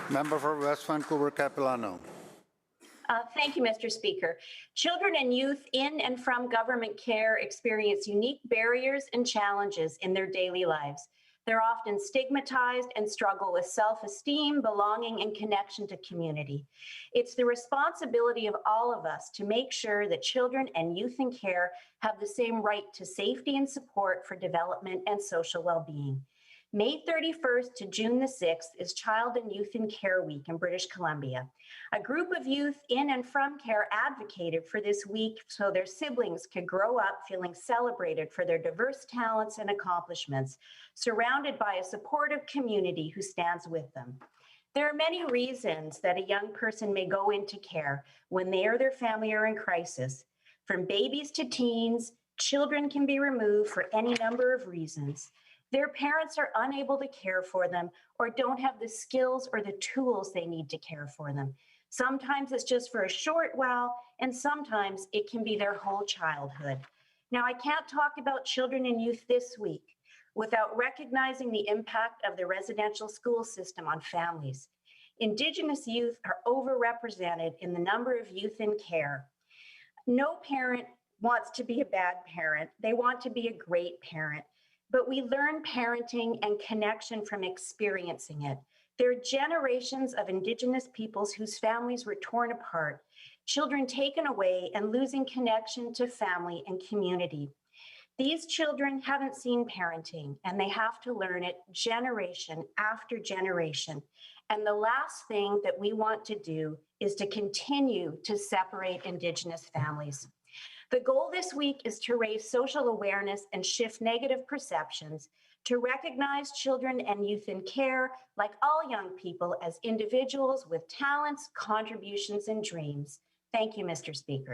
Member for West Vancouver Capilano. Thank you, Mr. Speaker. Children and youth in and from government care experience unique barriers and challenges in their daily lives. They're often stigmatized and struggle with self-esteem, belonging, and connection to community. It's the responsibility of all of us to make sure that children and youth in care have the same right to safety and support for development and social well-being. May 31st to June the 6th is Child and Youth in Care Week in British Columbia. A group of youth in and from care advocated for this week so their siblings could grow up feeling celebrated for their diverse talents and accomplishments, surrounded by a supportive community who stands with them. There are many reasons that a young person may go into care when they or their family are in crisis. From babies to teens, children can be removed for any number of reasons. Their parents are unable to care for them or don't have the skills or the tools they need to care for them. Sometimes it's just for a short while, and sometimes it can be their whole childhood. Now, I can't talk about children and youth this week without recognizing the impact of the residential school system on families. Indigenous youth are overrepresented in the number of youth in care. No parent wants to be a bad parent. They want to be a great parent. But we learn parenting and connection from experiencing it. There are generations of Indigenous peoples whose families were torn apart, children taken away and losing connection to family and community. These children haven't seen parenting and they have to learn it generation after generation. And the last thing that we want to do is to continue to separate Indigenous families. The goal this week is to raise social awareness and shift negative perceptions, to recognize children and youth in care, like all young people, as individuals with talents, contributions, and dreams. Thank you, Mr. Speaker.